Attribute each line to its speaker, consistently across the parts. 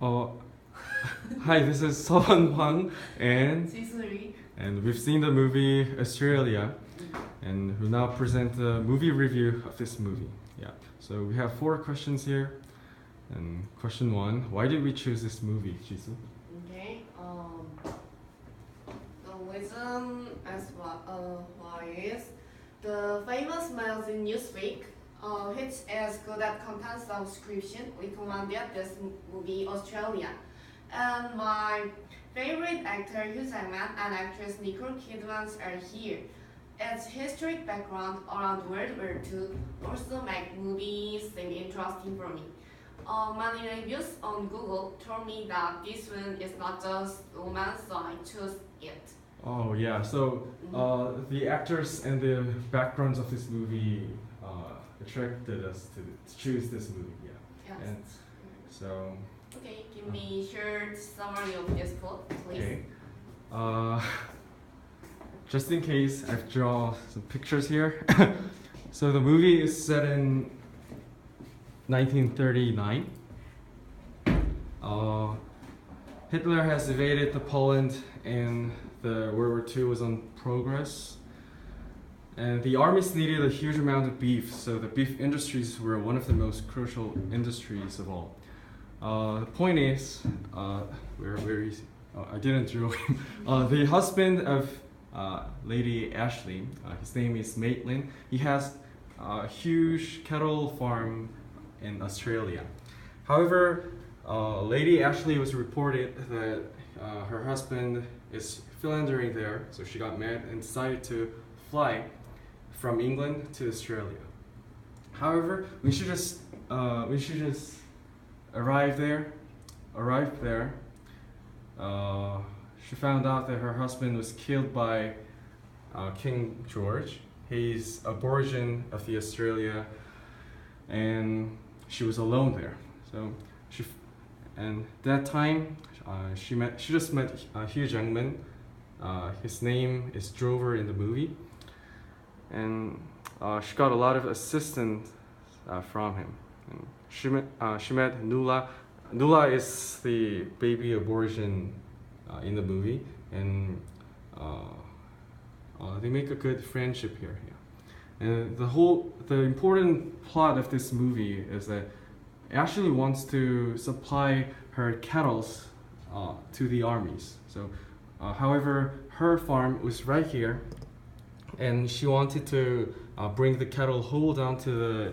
Speaker 1: Uh, Hi, this is Seon Hwang, and
Speaker 2: Sisui.
Speaker 1: we've seen the movie Australia, and we now present the movie review of this movie. Yeah. So we have 4 questions here, and question 1: why did we choose this movie, Jisoo?
Speaker 2: Okay. The reason why is the famous magazine Newsweek, which is good at content subscription, recommended this movie Australia, and my favorite actor Hugh Jackman and actress Nicole Kidman are here. Its historic background around World War II also make movies seem interesting for me. Many reviews on Google told me that this one is not just romance, so I chose it.
Speaker 1: Oh yeah. So the actors and the backgrounds of this movie attracted us to choose this movie. Yeah.
Speaker 2: Yes.
Speaker 1: And so.
Speaker 2: Okay, give me short summary of this plot, please.
Speaker 1: Okay. Just in case, I've drawn some pictures here. So the movie is set in 1939. Hitler has invaded the Poland, and the World War II was on progress. And the armies needed a huge amount of beef, so the beef industries were one of the most crucial industries of all. The point is, where is he? Oh, I didn't draw him. The husband of Lady Ashley, his name is Maitland. He has a huge cattle farm in Australia. However, Lady Ashley was reported that her husband is philandering there, so she got mad and decided to fly from England to Australia. However, we should just arrived there. She found out that her husband was killed by King George. He's Aborigine of the Australia, and she was alone there. So and that time she just met Hugh Jackman. His name is Drover in the movie, and she got a lot of assistance from him. And she met Nuala. Nuala is the baby aborigine in the movie, and they make a good friendship here. Yeah. And the important plot of this movie is that Ashley wants to supply her cattle to the armies. So, however, her farm was right here, and she wanted to bring the cattle whole down to the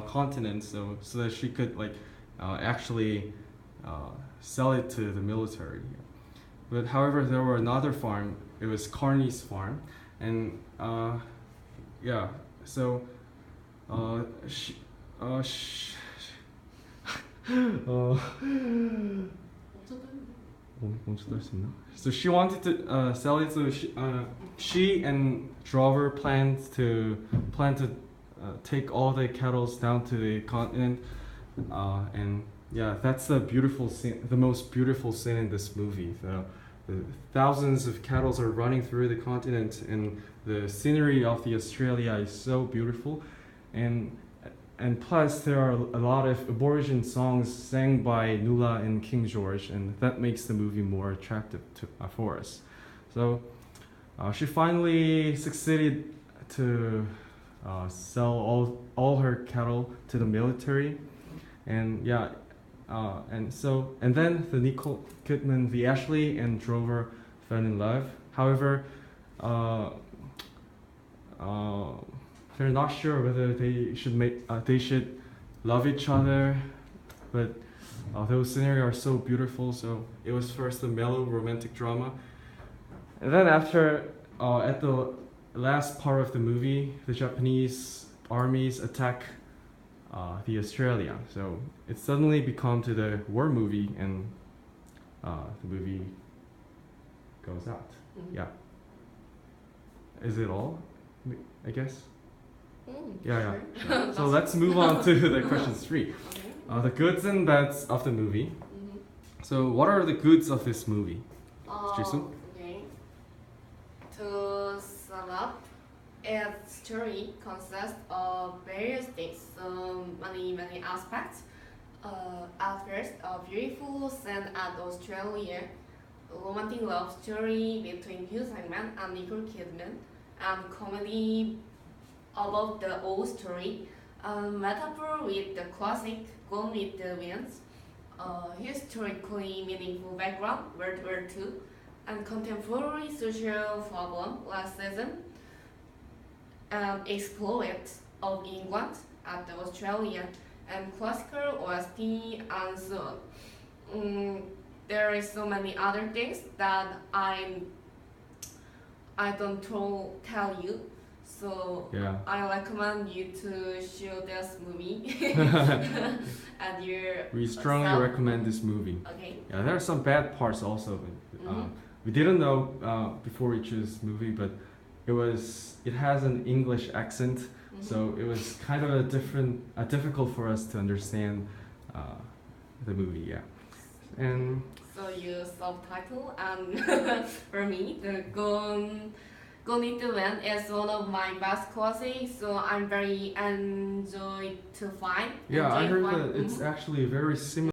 Speaker 1: continent, so that she could actually sell it to the military. But however, there were another farm. It was Carney's farm, and yeah. So she so she wanted to sell it. So she and Drover planned to take all the cattle down to the continent, and yeah, that's the beautiful scene, the most beautiful scene in this movie. The thousands of cattle are running through the continent, and the scenery of the Australia is so beautiful, and plus there are a lot of Aborigine songs sang by Nuala and King George, and that makes the movie more attractive for us. So she finally succeeded to sell all her cattle to the military, and yeah, and then the Nicole Kidman, the Ashley and Drover fell in love. However, they're not sure whether they should love each other, but those scenarios are so beautiful. So it was first a mellow romantic drama, and then after at the last part of the movie, the Japanese armies attack the Australia. So it suddenly become to the war movie, and the movie goes out.
Speaker 2: Mm-hmm.
Speaker 1: Yeah. Is it all? I guess.
Speaker 2: Sure.
Speaker 1: So let's move on to the question 3.
Speaker 2: Okay.
Speaker 1: The goods and bads of the movie.
Speaker 2: Mm-hmm.
Speaker 1: So what are the goods of this movie? Jisoo?
Speaker 2: Okay. To sum up, its story consists of various things, many aspects. At first, a beautiful scene at Australia, a romantic love story between Hugh Jackman and Nicole Kidman, and comedy about the old story, metaphor with the classic Gone with the Wind, historically meaningful background, World War II, and contemporary social problem last season, and exploit of England at the Australia, and classical OST and so on. There is so many other things that I don't tell you. So
Speaker 1: Yeah.
Speaker 2: I recommend you to show this movie at your
Speaker 1: We strongly
Speaker 2: self.
Speaker 1: recommend this movie.
Speaker 2: Okay.
Speaker 1: Yeah, there are some bad parts also. We didn't know before we chose this movie, but it has an English accent, so it was kind of difficult for us to understand the movie. Yeah, and
Speaker 2: So you subtitle, and for me, the Gone with the Wind is one of my best classics, so I'm very enjoyed to find.
Speaker 1: yeah, I heard
Speaker 2: find-
Speaker 1: that it's actually very similar.